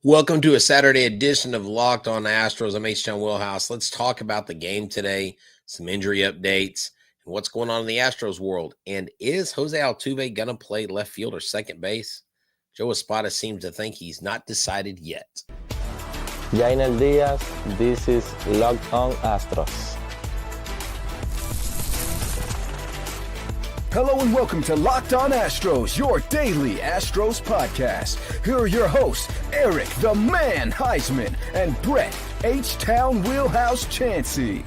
Welcome to a Saturday edition of Locked On Astros. I'm Htown Wheelhouse. Let's talk about the game today, some injury updates, and what's going on in the Astros world. And is Jose Altuve going to play left field or second base? Joe Espada seems to think he's not decided yet. Yainel Diaz, this is Locked On Astros. Hello and welcome to Locked On Astros, your daily Astros podcast. Here are your hosts, Eric the Man Huysman and Brett Htown Wheelhouse Chancey.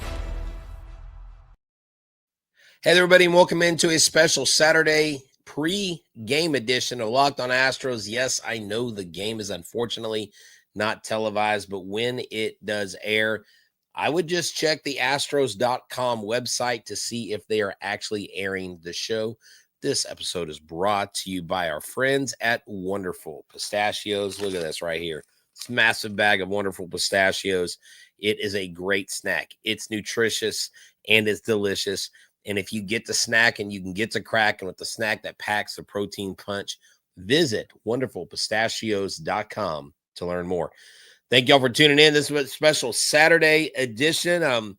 Hey there, everybody, and welcome into a special Saturday pre-game edition of Locked On Astros. Yes, I know the game is unfortunately not televised, but when it does air, I would just check the Astros.com website to see if they are actually airing the show. This episode is brought to you by our friends at Wonderful Pistachios. Look at this right here. It's a massive bag of Wonderful Pistachios. It is a great snack. It's nutritious and it's delicious. And if you get the snack and you can get to cracking with the snack that packs the protein punch, visit wonderfulpistachios.com to learn more. Thank y'all for tuning in. This is a special Saturday edition.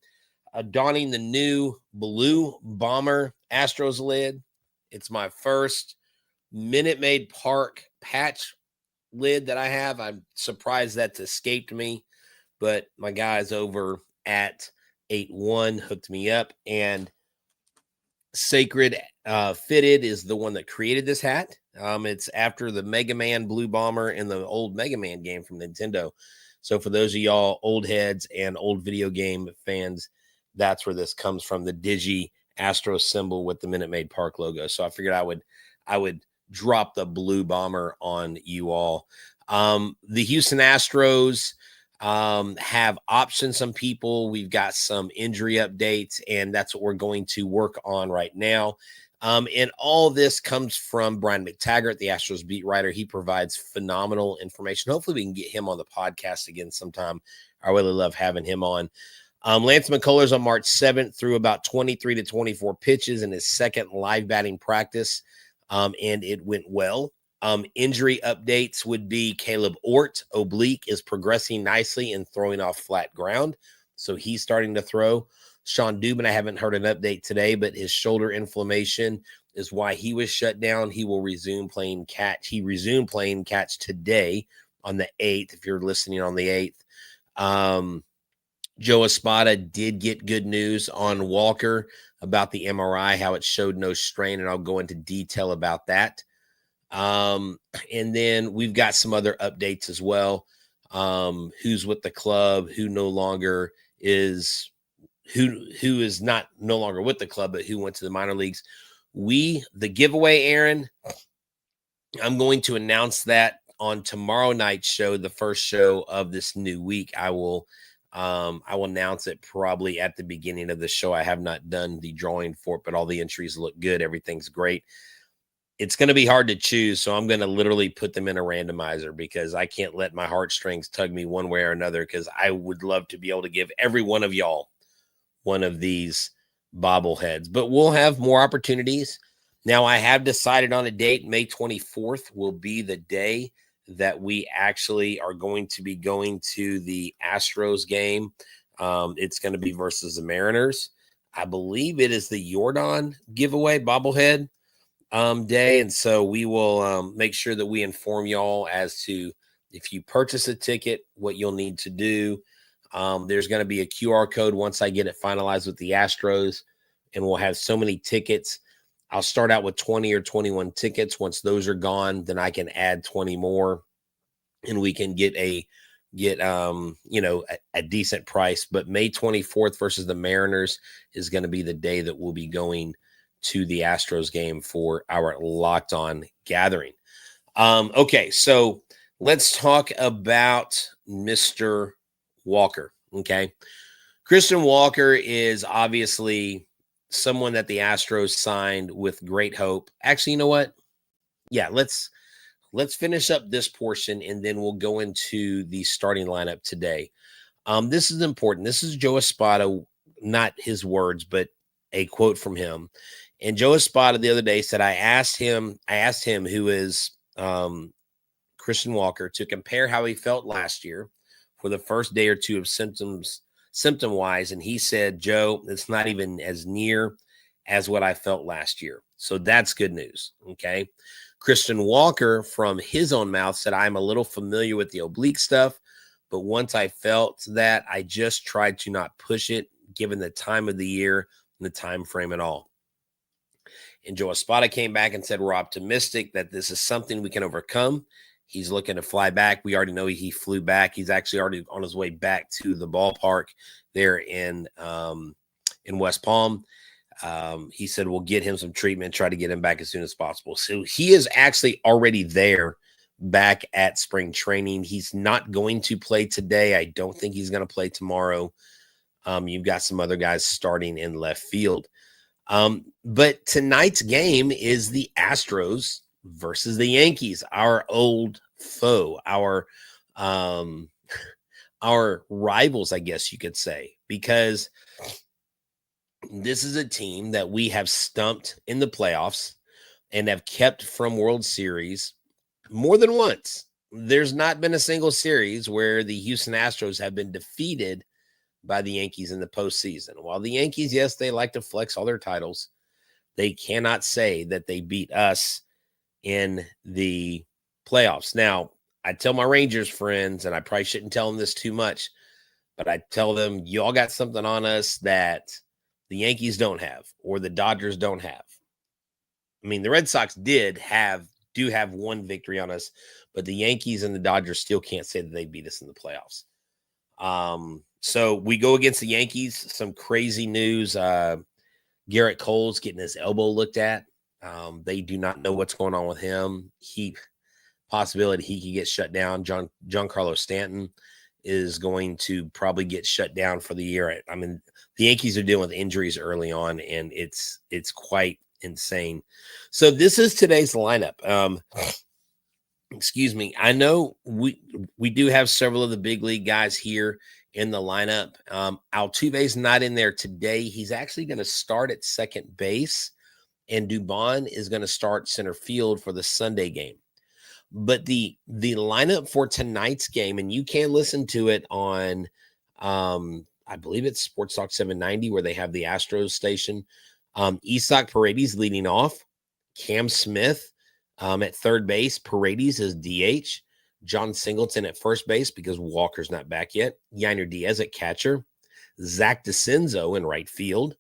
Donning the new Blue Bomber Astros lid. It's my first Minute Maid Park patch lid that I have. I'm surprised that's escaped me, but my guys over at 8-1 hooked me up, and Sacred Fitted is the one that created this hat. It's after the Mega Man Blue Bomber in the old Mega Man game from Nintendo. So for those of y'all old heads and old video game fans, that's where this comes from, the Digi Astro symbol with the Minute Maid Park logo. So I figured I would drop the Blue Bomber on you all. The Houston Astros have optioned some people. We've got some injury updates, and that's what we're going to work on right now. And all this comes from Brian McTaggart, the Astros beat writer. He provides phenomenal information. Hopefully we can get him on the podcast again sometime. I really love having him on. Lance McCullers on March 7th threw about 23 to 24 pitches in his second live batting practice, and it went well. Injury updates would be Caleb Ort, oblique, is progressing nicely and throwing off flat ground, so he's starting to throw. Sean Dubin, I haven't heard an update today, but his shoulder inflammation is why he was shut down. He will resume playing catch. He resumed playing catch today on the 8th, if you're listening on the 8th. Joe Espada did get good news on Walker about the MRI, how it showed no strain, and I'll go into detail about that. And then we've got some other updates as well. Who's with the club, who no longer is, who is not no longer with the club, but who went to the minor leagues. The giveaway, Aaron, I'm going to announce that on tomorrow night's show, the first show of this new week. I will announce it probably at the beginning of the show. I have not done the drawing for it, but all the entries look good. Everything's great. It's going to be hard to choose, so I'm going to literally put them in a randomizer because I can't let my heartstrings tug me one way or another, because I would love to be able to give every one of y'all one of these bobbleheads. But we'll have more opportunities. Now, I have decided on a date. May 24th will be the day that we actually are going to be going to the Astros game. It's going to be versus the Mariners. I believe it is the Jordan giveaway bobblehead day, and so we will make sure that we inform y'all as to, if you purchase a ticket, what you'll need to do. There's going to be a QR code once I get it finalized with the Astros, and we'll have so many tickets. I'll start out with 20 or 21 tickets. Once those are gone, then I can add 20 more, and we can get a decent price. But May 24th versus the Mariners is going to be the day that we'll be going to the Astros game for our Locked On gathering. Okay, so let's talk about Mr. Walker. Okay, Christian Walker is obviously someone that the Astros signed with great hope. Actually, you know what? Yeah, let's finish up this portion, and then we'll go into the starting lineup today. This is important. This is Joe Espada, not his words, but a quote from him. And Joe Espada the other day said, I asked him who is Christian Walker, to compare how he felt last year for the first day or two of symptom-wise, and he said, Joe, it's not even as near as what I felt last year. So that's good news, okay? Christian Walker, from his own mouth, said, I'm a little familiar with the oblique stuff, but once I felt that, I just tried to not push it, given the time of the year and the time frame at all. And Joe Espada came back and said, we're optimistic that this is something we can overcome. He's looking to fly back. We already know he flew back. He's actually already on his way back to the ballpark there in West Palm. He said, we'll get him some treatment, try to get him back as soon as possible. So he is actually already there back at spring training. He's not going to play today. I don't think he's going to play tomorrow. You've got some other guys starting in left field. But tonight's game is the Astros versus the Yankees, our old foe, our rivals, I guess you could say, because this is a team that we have stumped in the playoffs and have kept from World Series more than once. There's not been a single series where the Houston Astros have been defeated by the Yankees in the postseason. While the Yankees, yes, they like to flex all their titles, they cannot say that they beat us in the playoffs. Now, I tell my Rangers friends, and I probably shouldn't tell them this too much, but I tell them, y'all got something on us that the Yankees don't have, or the Dodgers don't have. I mean, the Red Sox do have one victory on us, but the Yankees and the Dodgers still can't say that they beat us in the playoffs. So we go against the Yankees. Some crazy news. Garrett Cole's getting his elbow looked at. They do not know what's going on with him. Possibility he could get shut down. Giancarlo Stanton is going to probably get shut down for the year. I mean, the Yankees are dealing with injuries early on, and it's quite insane. So this is today's lineup. Excuse me. I know we do have several of the big league guys here in the lineup. Altuve's not in there today. He's actually going to start at second base, and Dubon is going to start center field for the Sunday game. But the lineup for tonight's game, and you can listen to it on, I believe it's Sports Talk 790, where they have the Astros station. Isaac Paredes leading off. Cam Smith at third base. Paredes is DH. John Singleton at first base because Walker's not back yet. Yainer Diaz at catcher. Zach DeCenzo in right field.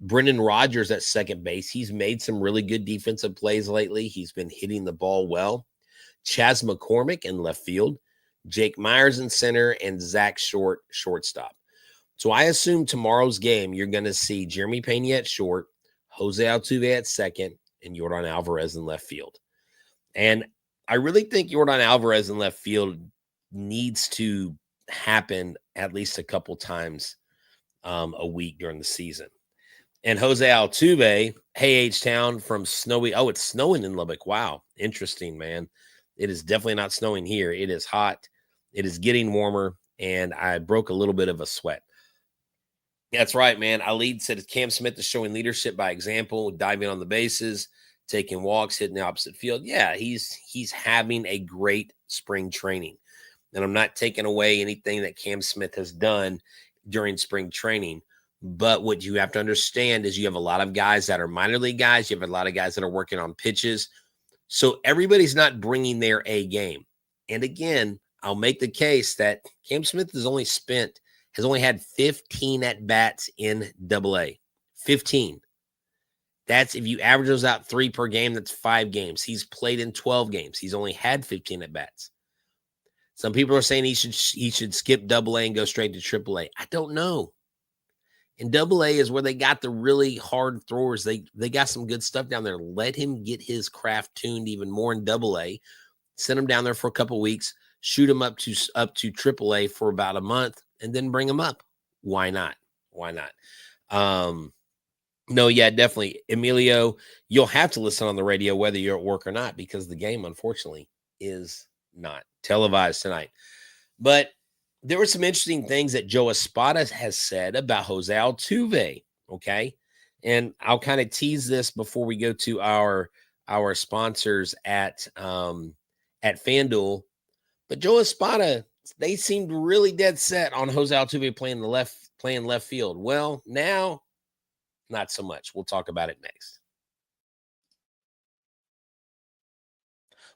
Brendan Rodgers at second base. He's made some really good defensive plays lately. He's been hitting the ball well. Chas McCormick in left field. Jake Myers in center, and Zach Short, shortstop. So I assume tomorrow's game, you're going to see Jeremy Pena at short, Jose Altuve at second, and Yordan Alvarez in left field. And I really think Yordan Alvarez in left field needs to happen at least a couple times a week during the season. And Jose Altuve, hey, H-Town from snowy. Oh, it's snowing in Lubbock. Wow. Interesting, man. It is definitely not snowing here. It is hot. It is getting warmer, and I broke a little bit of a sweat. That's right, man. Ali said Cam Smith is showing leadership by example, diving on the bases, taking walks, hitting the opposite field. Yeah, he's having a great spring training. And I'm not taking away anything that Cam Smith has done during spring training. But what you have to understand is you have a lot of guys that are minor league guys. You have a lot of guys that are working on pitches. So everybody's not bringing their A game. And again, I'll make the case that Cam Smith has only had 15 at-bats in AA. 15. That's, if you average those out 3 per game, that's 5 games. He's played in 12 games. He's only had 15 at-bats. Some people are saying he should skip AA and go straight to AAA. I don't know. And AA is where they got the really hard throwers. They got some good stuff down there. Let him get his craft tuned even more in AA. Send him down there for a couple weeks. Shoot him up to AAA for about a month, and then bring him up. Why not? Why not? No, yeah, definitely. Emilio, you'll have to listen on the radio whether you're at work or not, because the game, unfortunately, is not televised tonight. But there were some interesting things that Joe Espada has said about Jose Altuve, okay? And I'll kind of tease this before we go to our sponsors at at FanDuel. But Joe Espada, they seemed really dead set on Jose Altuve playing left field. Well, now, not so much. We'll talk about it next.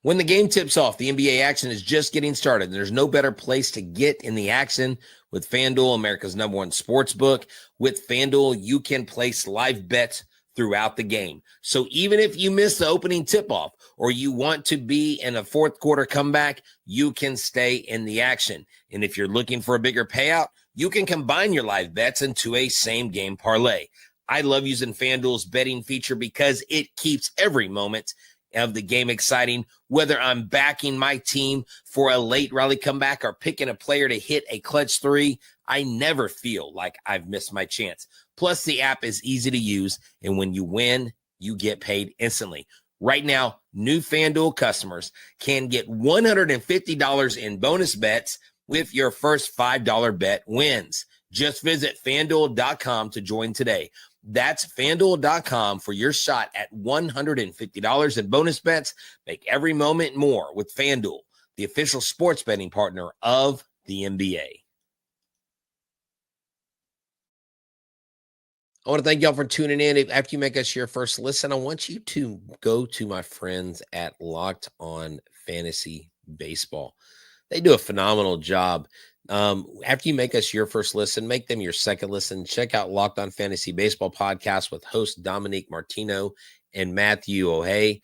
When the game tips off, the NBA action is just getting started. There's no better place to get in the action with FanDuel, America's #1 sports book. With FanDuel, you can place live bets throughout the game. So even if you miss the opening tip-off or you want to be in a fourth quarter comeback, you can stay in the action. And if you're looking for a bigger payout, you can combine your live bets into a same-game parlay. I love using FanDuel's betting feature because it keeps every moment of the game exciting, whether I'm backing my team for a late rally comeback or picking a player to hit a clutch three. I never feel like I've missed my chance. Plus, the app is easy to use, and when you win, you get paid instantly. Right now, new FanDuel customers can get $150 in bonus bets with your first $5 bet wins. Just visit FanDuel.com to join today. That's FanDuel.com for your shot at $150 in bonus bets. Make every moment more with FanDuel, the official sports betting partner of the NBA. I want to thank y'all for tuning in. After you make us your first listen, I want you to go to my friends at Locked On Fantasy Baseball. They do a phenomenal job. After you make us your first listen, make them your second listen. Check out Locked On Fantasy Baseball podcast with host Dominique Martino and Matthew O'Hay.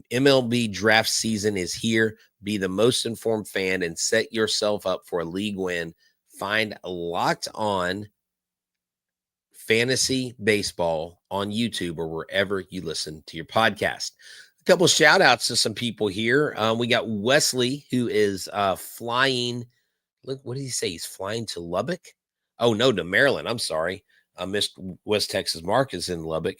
MLB draft season is here. Be the most informed fan and set yourself up for a league win. Find Locked On Fantasy Baseball on YouTube or wherever you listen to your podcast. A couple of shout outs to some people here. We got Wesley, who is flying. Look, what did he say? He's flying to Lubbock? Oh, no, to Maryland. I'm sorry. Missed West Texas. Mark is in Lubbock.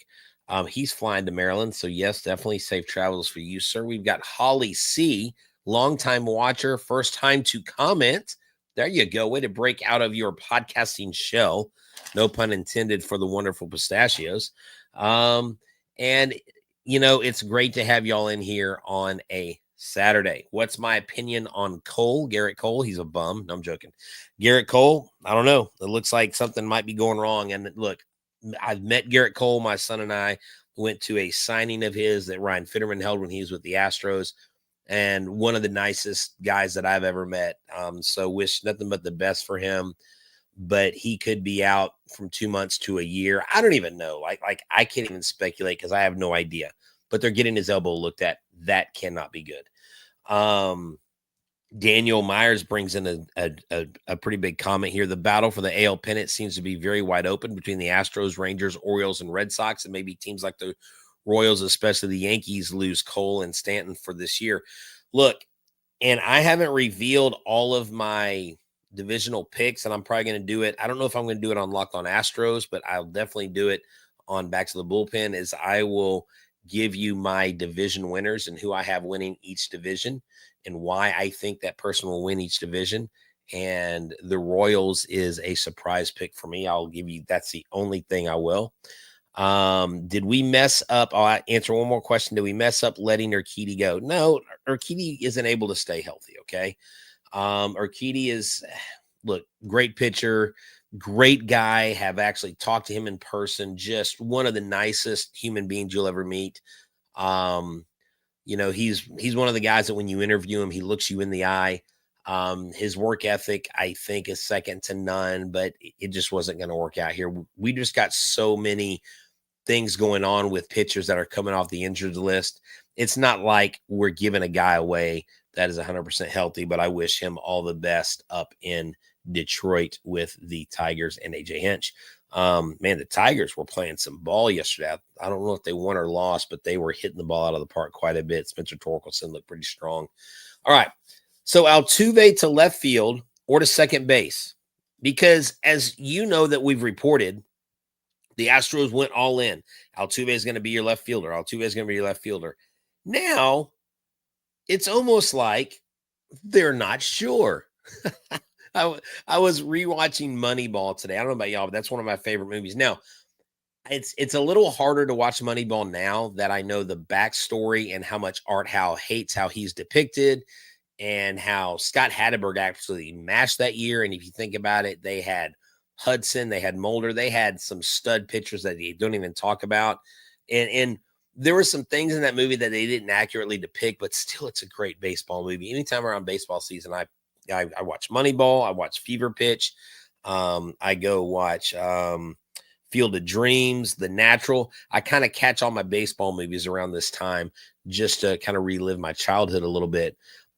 He's flying to Maryland. So, yes, definitely safe travels for you, sir. We've got Holly C., longtime watcher, first time to comment. There you go. Way to break out of your podcasting shell. No pun intended for the wonderful pistachios. And, it's great to have y'all in here on a Saturday. What's my opinion on Cole? Garrett Cole, he's a bum. No, I'm joking. Garrett Cole, I don't know. It looks like something might be going wrong. And look, I've met Garrett Cole. My son and I went to a signing of his that Ryan Fitterman held when he was with the Astros, and one of the nicest guys that I've ever met. So wish nothing but the best for him. But he could be out from 2 months to a year. I don't even know. Like I can't even speculate because I have no idea. But they're getting his elbow looked at. That cannot be good. Daniel Myers brings in a pretty big comment here. The battle for the AL pennant seems to be very wide open between the Astros, Rangers, Orioles, and Red Sox, and maybe teams like the Royals, especially the Yankees, lose Cole and Stanton for this year. Look, and I haven't revealed all of my divisional picks, and I'm probably going to do it. I don't know if I'm going to do it on Locked On Astros, but I'll definitely do it on Back to the Bullpen, as I will give you my division winners and who I have winning each division and why I think that person will win each division. And the Royals is a surprise pick for me. I'll give you, that's the only thing I will. Did we mess up? I'll answer one more question. Did we mess up letting Urquidy go? No, Urquidy isn't able to stay healthy. Okay. Urquidy is, look, great pitcher, great guy. Have actually talked to him in person. Just one of the nicest human beings you'll ever meet. He's one of the guys that when you interview him, he looks you in the eye. His work ethic, I think, is second to none, but it just wasn't going to work out here. We just got so many things going on with pitchers that are coming off the injured list. It's not like we're giving a guy away that is 100% healthy, but I wish him all the best up in Detroit with the Tigers and AJ Hinch. Man, the Tigers were playing some ball yesterday. I don't know if they won or lost, but they were hitting the ball out of the park quite a bit. Spencer Torkelson looked pretty strong. All right. So Altuve to left field or to second base, because as you know that we've reported, the Astros went all in. Altuve is going to be your left fielder. Altuve is going to be your left fielder. Now it's almost like they're not sure. I was rewatching Moneyball today. I don't know about y'all, but that's one of my favorite movies. Now, it's a little harder to watch Moneyball now that I know the backstory and how much Art Howe hates how he's depicted. and how Scott Hatteberg absolutely mashed that year. And if you think about it, they had Hudson, they had Mulder, they had some stud pitchers that you don't even talk about. And there were some things in that movie that they didn't accurately depict, but still it's a great baseball movie. Anytime around baseball season, I watch Moneyball, I watch Fever Pitch, I go watch Field of Dreams, The Natural. I kind of catch all my baseball movies around this time just to kind of relive my childhood a little bit.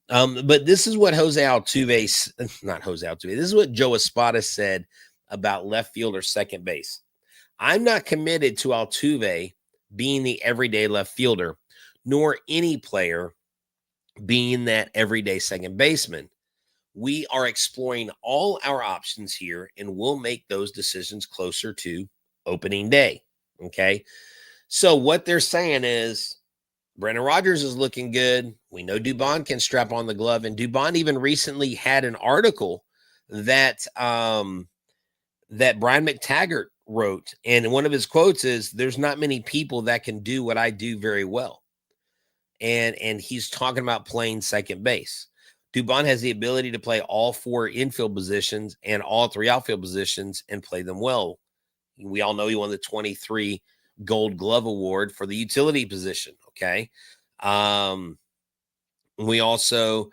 But this is what Jose Altuve, not Jose Altuve, this is what Joe Espada said about left field or second base. I'm not committed to Altuve being the everyday left fielder, nor any player being that everyday second baseman. We are exploring all our options here, and we'll make those decisions closer to opening day. Okay. So what they're saying is Brendan Rodgers is looking good. We know Dubon can strap on the glove, and Dubon even recently had an article that that Brian McTaggart wrote, and one of his quotes is, "There's not many people that can do what I do very well," and he's talking about playing second base. Dubon has the ability to play all 4 infield positions and all 3 outfield positions and play them well. We all know he won the 23 Gold Glove Award for the utility position. Okay. We also,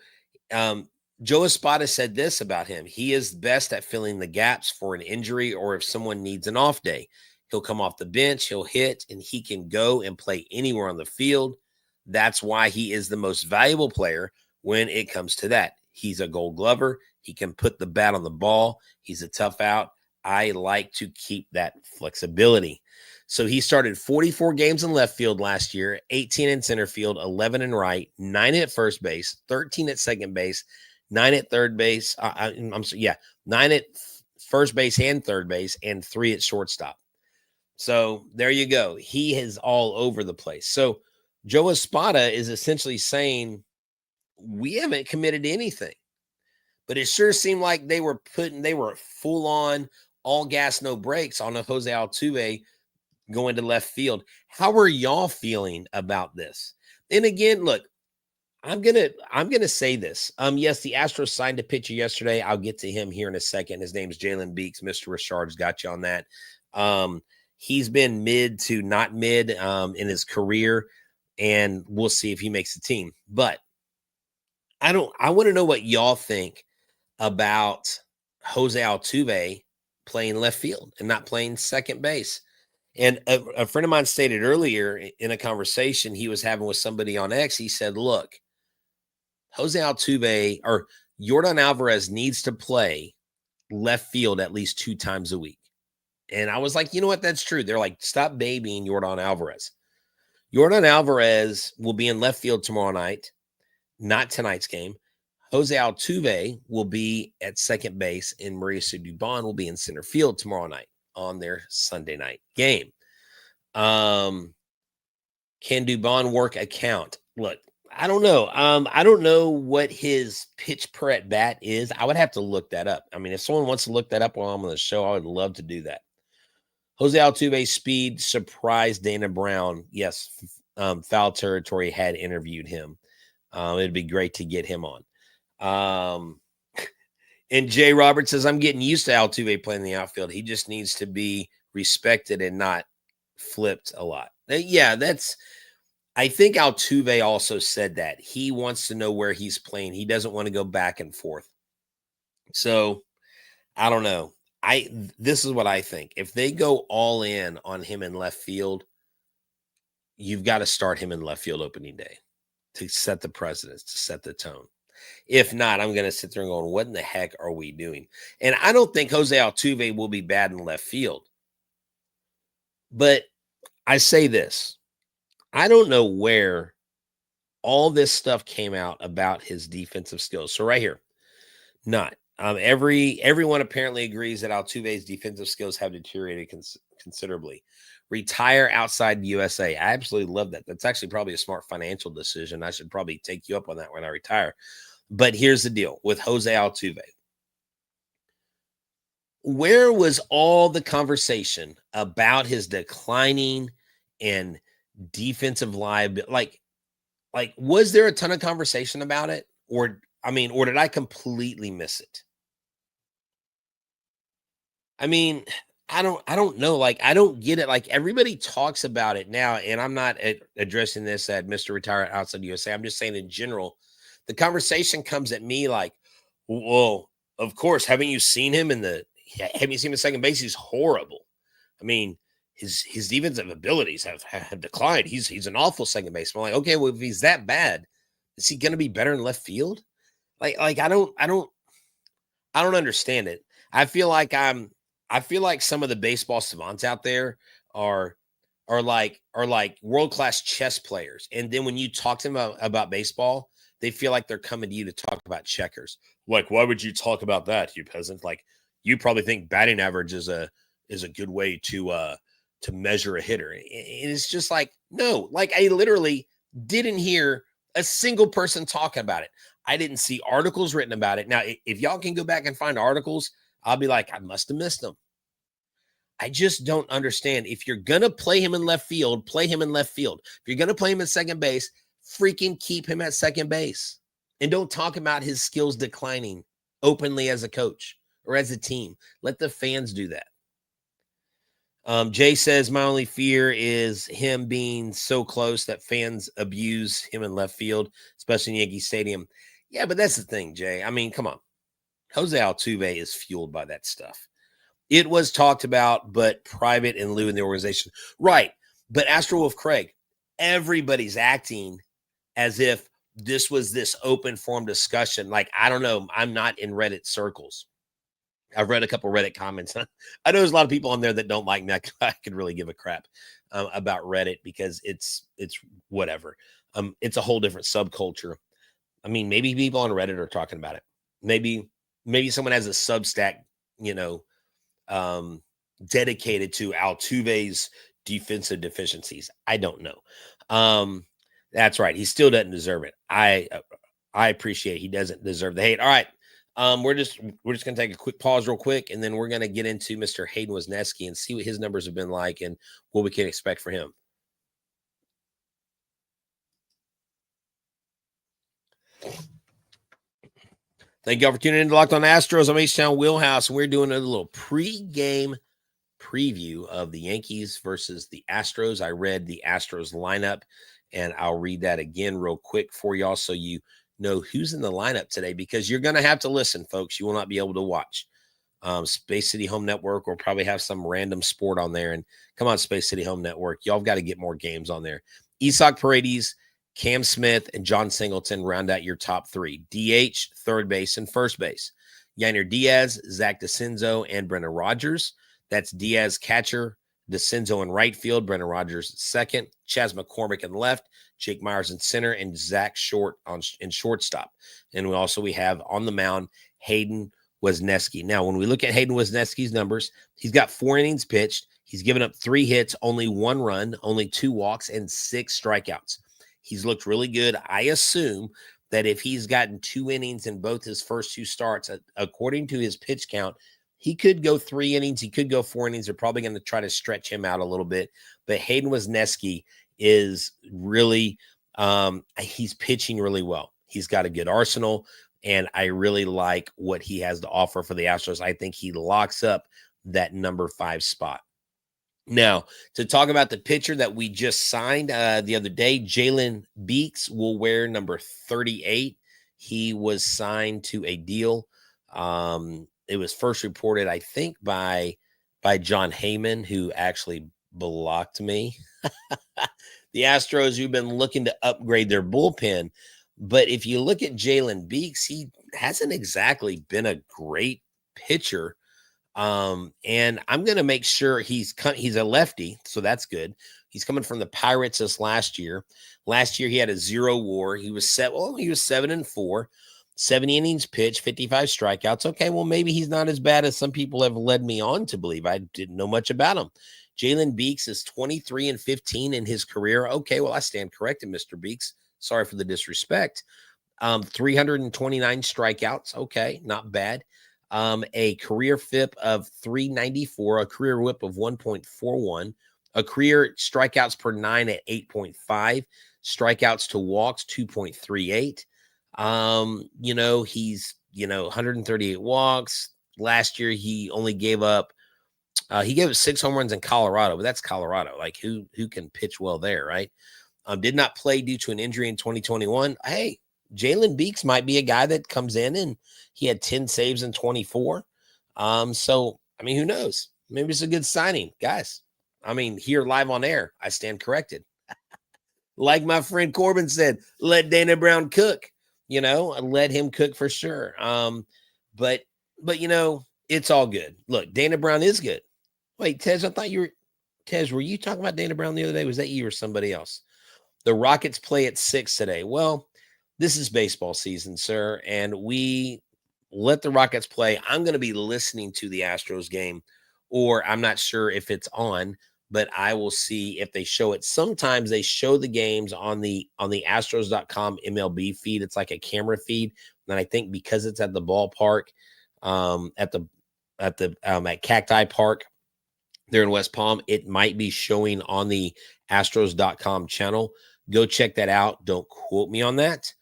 Joe Espada said this about him. He is best at filling the gaps for an injury or if someone needs an off day. He'll come off the bench, he'll hit, and he can go and play anywhere on the field. That's why he is the most valuable player when it comes to that. He's a Gold Glover. He can put the bat on the ball. He's a tough out. I like to keep that flexibility. So he started 44 games in left field last year, 18 in center field, 11 in right, 9 at first base, 13 at second base, 9 at third base. 9 at first base and third base, and 3 at shortstop. So there you go. He is all over the place. So Joe Espada is essentially saying, we haven't committed to anything, but it sure seemed like they were full on all gas, no brakes on a Jose Altuve going to left field. How are y'all feeling about this? And again, look, I'm gonna say this. Yes, the Astros signed a pitcher yesterday. I'll get to him here in a second. His name is Jalen Beeks. Mr. Richard's got you on that. He's been mid to not mid in his career, and we'll see if he makes the team. But I want to know what y'all think about Jose Altuve playing left field and not playing second base. And a friend of mine stated earlier in a conversation he was having with somebody on X, he said, look, Jose Altuve or Yordan Alvarez needs to play left field at least 2 times a week. And I was like, you know what? That's true. They're like, stop babying Yordan Alvarez. Yordan Alvarez will be in left field tomorrow night, not tonight's game. Jose Altuve will be at second base, and Mauricio Dubon will be in center field tomorrow night on their Sunday night game. Can Dubon work a count? Look, I don't know. I don't know what his pitch per at bat is. I would have to look that up. I mean, if someone wants to look that up while I'm on the show, I would love to do that. Jose Altuve's speed surprised Dana Brown. Yes, Foul Territory had interviewed him. It'd be great to get him on. And Jay Roberts says, I'm getting used to Altuve playing the outfield. He just needs to be respected and not flipped a lot. Yeah, I think Altuve also said that. He wants to know where he's playing. He doesn't want to go back and forth. So I don't know. This is what I think. If they go all in on him in left field, you've got to start him in left field opening day to set the precedence, to set the tone. If not, I'm going to sit there and go, what in the heck are we doing? And I don't think Jose Altuve will be bad in left field. But I say this. I don't know where all this stuff came out about his defensive skills. So right here, not. Everyone apparently agrees that Altuve's defensive skills have deteriorated considerably. Retire outside the USA. I absolutely love that. That's actually probably a smart financial decision. I should probably take you up on that when I retire. But here's the deal with Jose Altuve. Where was all the conversation about his declining and defensive liability? Like, was there a ton of conversation about it? Or I mean, or did I completely miss it? I mean, I don't know. Like, I don't get it. Like, everybody talks about it now, and I'm not addressing this at Mr. Retire Outside USA. I'm just saying in general, the conversation comes at me like, well, of course, haven't you seen him have you seen him at second base? He's horrible. I mean, his defensive abilities have declined. He's an awful second baseman. I'm like, okay, well, if he's that bad, is he going to be better in left field? Like I don't understand it. I feel like some of the baseball savants out there are like world-class chess players. And then when you talk to them about baseball, they feel like they're coming to you to talk about checkers. Like, why would you talk about that, you peasant? Like, you probably think batting average is a good way to measure a hitter. And it's just like, no, like, I literally didn't hear a single person talking about it. I didn't see articles written about it. Now, if y'all can go back and find articles, I'll be like, I must have missed them. I just don't understand. If you're going to play him in left field, play him in left field. If you're going to play him at second base, freaking keep him at second base. And don't talk about his skills declining openly as a coach or as a team. Let the fans do that. Jay says, my only fear is him being so close that fans abuse him in left field, especially in Yankee Stadium. Yeah, but that's the thing, Jay. I mean, come on. Jose Altuve is fueled by that stuff. It was talked about, but private and Lou in the organization. Right. But Astro Wolf Craig, everybody's acting as if this was this open forum discussion. Like, I don't know. I'm not in Reddit circles. I've read a couple Reddit comments. I know there's a lot of people on there that don't like me. I could really give a crap about Reddit because it's whatever. It's a whole different subculture. I mean, maybe people on Reddit are talking about it. Maybe someone has a Substack, dedicated to Altuve's defensive deficiencies. I don't know. That's right. He still doesn't deserve it. I appreciate he doesn't deserve the hate. All right. We're just going to take a quick pause real quick, and then we're going to get into Mr. Htown Wheelhouse and see what his numbers have been like and what we can expect for him. Thank you all for tuning in to Locked On Astros. I'm Htown Wheelhouse, and we're doing a little pre-game preview of the Yankees versus the Astros. I read the Astros lineup, and I'll read that again real quick for y'all so you know who's in the lineup today, because you're going to have to listen, folks. You will not be able to watch. Space City Home Network will probably have some random sport on there. And come on, Space City Home Network. Y'all got to get more games on there. Isak Paredes, Cam Smith, and John Singleton round out your top three. DH, third base, and first base. Yainer Diaz, Zach DeCenzo, and Brendan Rodgers. That's Diaz catcher, DeCenzo in right field, Brendan Rodgers second, Chas McCormick in left, Jake Myers in center, and Zach Short in shortstop. And we have on the mound Htown Wheelhouse. Now, when we look at Htown Wheelhouse's numbers, he's got 4 innings pitched. He's given up 3 hits, only 1 run, only 2 walks, and 6 strikeouts. He's looked really good. I assume that if he's gotten 2 innings in both his first 2 starts, according to his pitch count, he could go 3 innings. He could go 4 innings. They're probably going to try to stretch him out a little bit. But Htown Wheelhouse is really, he's pitching really well. He's got a good arsenal, and I really like what he has to offer for the Astros. I think he locks up that number 5 spot. Now, to talk about the pitcher that we just signed the other day, Jalen Beeks will wear number 38. He was signed to a deal. It was first reported, I think, by John Heyman, who actually blocked me. The Astros, who've been looking to upgrade their bullpen. But if you look at Jalen Beeks, he hasn't exactly been a great pitcher. And I'm going to make sure he's a lefty, so that's good. He's coming from the Pirates this last year. Last year, he had a 0 WAR. He was 7-4. 70 innings pitched, 55 strikeouts. Okay, well, maybe he's not as bad as some people have led me on to believe. I didn't know much about him. Jalen Beeks is 23-15 in his career. Okay, well, I stand corrected, Mr. Beeks. Sorry for the disrespect. 329 strikeouts. Okay, not bad. A career FIP of 394, a career whip of 1.41, a career strikeouts per 9 at 8.5, strikeouts to walks 2.38. He's 138 walks. Last year he only gave up 6 home runs in Colorado, but that's Colorado. Like who can pitch well there, right? Did not play due to an injury in 2021. Hey, Jalen Beeks might be a guy that comes in, and he had 10 saves in 24. So I mean, who knows? Maybe it's a good signing, guys. I mean, here live on air, I stand corrected. Like my friend Corbin said, let Dana Brown cook. Let him cook for sure. But it's all good. Look, Dana Brown is good. Wait, Tej, were you talking about Dana Brown the other day? Was that you or somebody else? The Rockets play at 6 today. Well, this is baseball season, sir, and we let the Rockets play. I'm going to be listening to the Astros game, or I'm not sure if it's on, but I will see if they show it. Sometimes they show the games on the Astros.com MLB feed. It's like a camera feed, and I think because it's at the ballpark, at Cacti Park there in West Palm, it might be showing on the Astros.com channel. Go check that out. Don't quote me on that.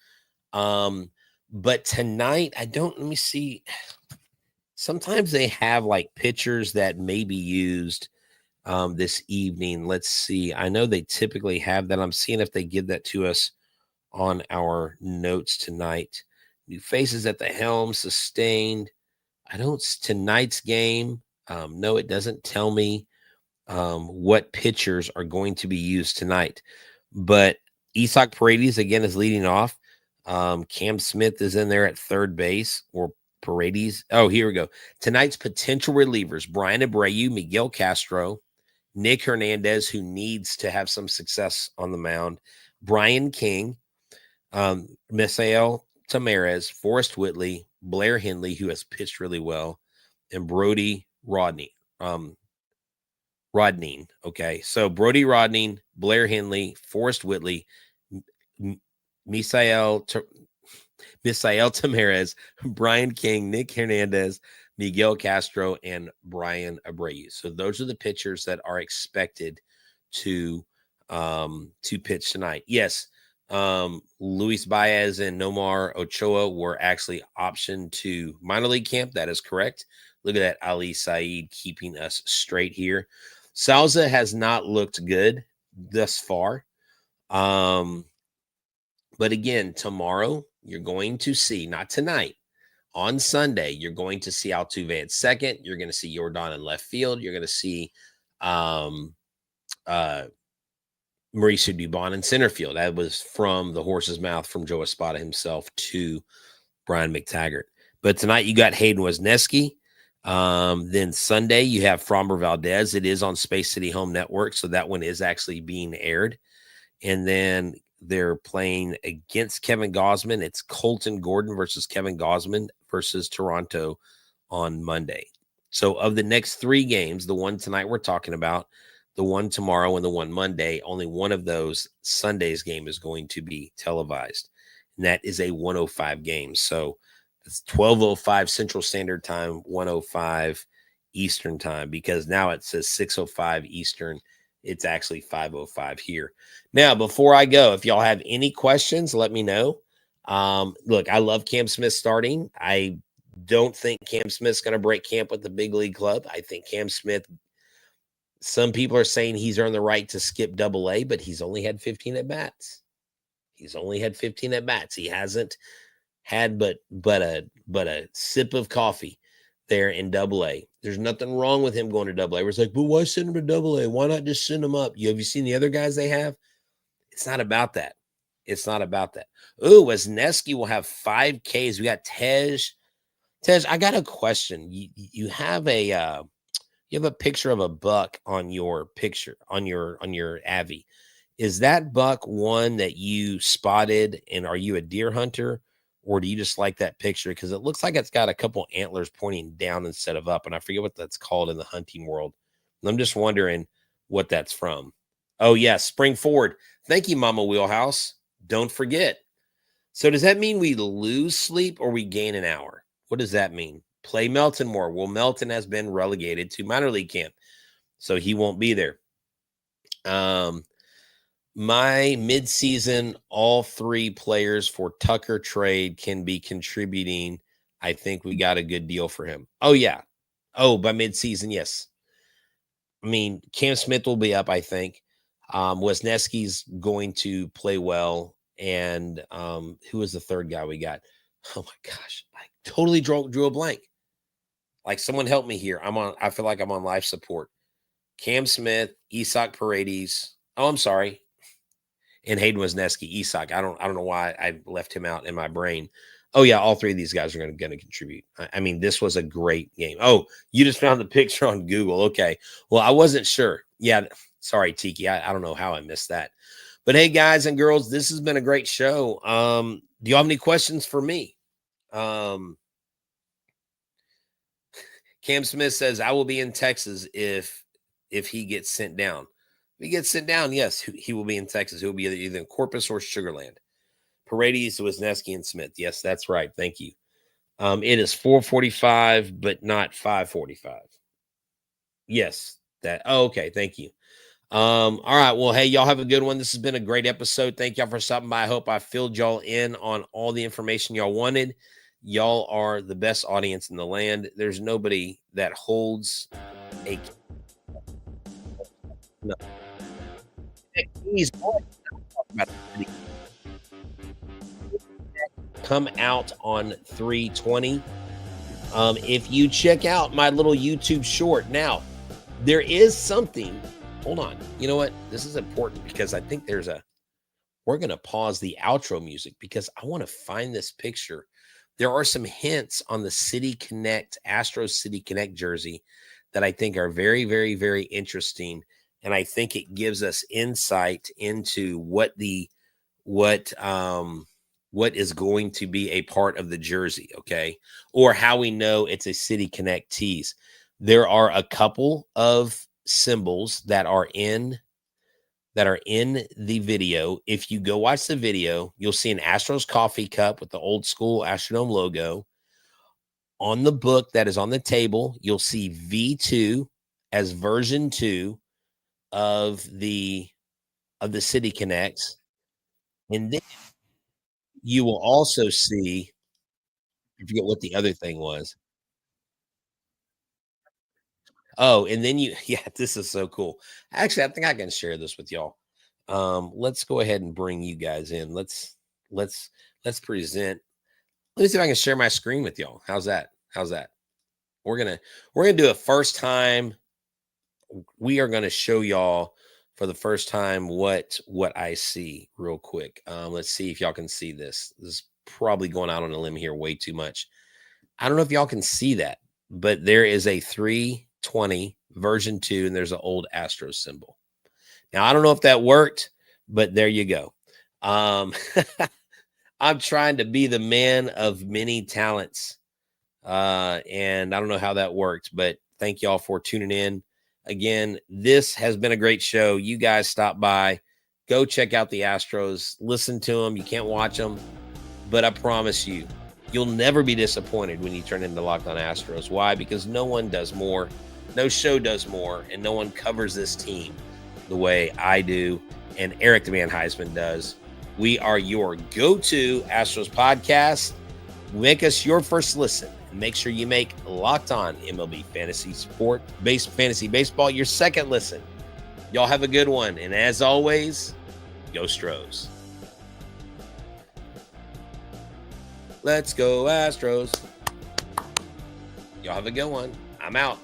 But tonight, let me see. Sometimes they have like pictures that may be used this evening. Let's see. I know they typically have that. I'm seeing if they give that to us on our notes tonight. New faces at the helm, sustained. Tonight's game. No, it doesn't tell me what pitchers are going to be used tonight. But Isaac Paredes, again, is leading off. Cam Smith is in there at third base, or Paredes. Oh, here we go. Tonight's potential relievers: Brian Abreu, Miguel Castro, Nick Hernandez, who needs to have some success on the mound, Brian King, Misael Tamarez, Forrest Whitley, Blair Henley, who has pitched really well, and Brody Rodney. Rodney. Okay. So Brody Rodney, Blair Henley, Forrest Whitley, Misael Tamarez, Brian King, Nick Hernandez, Miguel Castro, and Brian Abreu. So those are the pitchers that are expected to pitch tonight. Yes. Luis Baez and Nomar Ochoa were actually optioned to minor league camp. That is correct. Look at that. Ali Saeed keeping us straight here. Salza has not looked good thus far. But again, tomorrow you're going to see, not tonight, on Sunday, you're going to see Altuve at second. You're going to see Jordan in left field. You're going to see Mauricio Dubon in center field. That was from the horse's mouth from Joe Espada himself to Brian McTaggart. But tonight you got Hayden Wesneski. Then Sunday you have Framber Valdez. It is on Space City Home Network, so that one is actually being aired. And then they're playing against Kevin Gausman. It's Colton Gordon versus Kevin Gausman versus Toronto on Monday. So of the next 3 games, the one tonight we're talking about, the one tomorrow, and the one Monday, only one of those, Sunday's game, is going to be televised. And that is a 105 game. So it's 12:05 Central Standard Time, 105 Eastern Time, because now it says 6:05 Eastern. It's actually 5:05 here. Now, before I go, if y'all have any questions, let me know. Look, I love Cam Smith starting. I don't think Cam Smith's going to break camp with the big league club. I think Cam Smith, some people are saying he's earned the right to skip Double-A, but he's only had 15 at-bats. He hasn't had but a sip of coffee there in Double-A. There's nothing wrong with him going to Double-A. It's like, but why send him to Double-A? Why not just send him up? Have you seen the other guys they have? It's not about that. Ooh, Wesneski will have 5 Ks. We got Tej. Tej, I got a question. You have a picture of a buck on your picture on your Avi. Is that buck one that you spotted, and are you a deer hunter, or do you just like that picture? Because it looks like it's got a couple antlers pointing down instead of up, and I forget what that's called in the hunting world. And I'm just wondering what that's from. Oh, yeah, spring forward. Thank you, Mama Wheelhouse. Don't forget. So does that mean we lose sleep or we gain an hour? What does that mean? Play Melton more. Well, Melton has been relegated to minor league camp, so he won't be there. my midseason, all 3 players for Tucker trade can be contributing. I think we got a good deal for him. Oh, yeah. Oh, by midseason, yes. I mean, Cam Smith will be up, I think. Wisniewski's going to play well. And who was the third guy we got? Oh, my gosh. I totally drew a blank. Like, someone help me here. I feel like I'm on life support. Cam Smith, Isak Paredes. Oh, I'm sorry. And Hayden Wisniewski, Isak. I don't know why I left him out in my brain. Oh, yeah, all 3 of these guys are going to contribute. I mean, this was a great game. Oh, you just found the picture on Google. Okay. Well, I wasn't sure. Yeah, sorry, Tiki. I don't know how I missed that. But hey, guys and girls, this has been a great show. Do you have any questions for me? Cam Smith says, I will be in Texas if he gets sent down. If he gets sent down, yes, he will be in Texas. He'll be either in Corpus or Sugarland. Paredes, Wisniewski, and Smith. Yes, that's right. Thank you. It is 4:45, but not 5:45. Yes, that. Oh, okay. Thank you. All right. Well, hey, y'all have a good one. This has been a great episode. Thank y'all for stopping by. I hope I filled y'all in on all the information y'all wanted. Y'all are the best audience in the land. There's nobody that holds a no. He's always talking about the city. Come out on 3/20. If you check out my little YouTube short, now there is something. Hold on. You know what? This is important because I think we're going to pause the outro music because I want to find this picture. There are some hints on the City Connect, Astros City Connect jersey that I think are very, very, very interesting. And I think it gives us insight into what is going to be a part of the jersey, okay? Or how we know it's a City Connect tease. There are a couple of symbols that are in the video. If you go watch the video, you'll see an Astros coffee cup with the old school Astrodome logo. On the book that is on the table, you'll see V2 as version 2 of the City Connects. And then you will also see, I forget what the other thing was. Oh, and then yeah, this is so cool. Actually, I think I can share this with y'all. Let's go ahead and bring you guys in. Let's present. Let me see if I can share my screen with y'all. How's that? We're gonna do a first time. We are gonna show y'all for the first time what I see real quick. Let's see if y'all can see this. This is probably going out on a limb here way too much. I don't know if y'all can see that, but there is a 320 version 2, and there's an old Astros symbol. Now, I don't know if that worked, but there you go. I'm trying to be the man of many talents, and I don't know how that worked, but thank y'all for tuning in. Again, this has been a great show. You guys stop by. Go check out the Astros. Listen to them. You can't watch them, but I promise you, you'll never be disappointed when you turn into Locked On Astros. Why? Because no one does more. No show does more, and no one covers this team the way I do and Eric the Man Huysman does. We are your go-to Astros podcast. Make us your first listen. And make sure you make Locked On MLB Fantasy Baseball your second listen. Y'all have a good one. And as always, go Stros. Let's go Astros. Y'all have a good one. I'm out.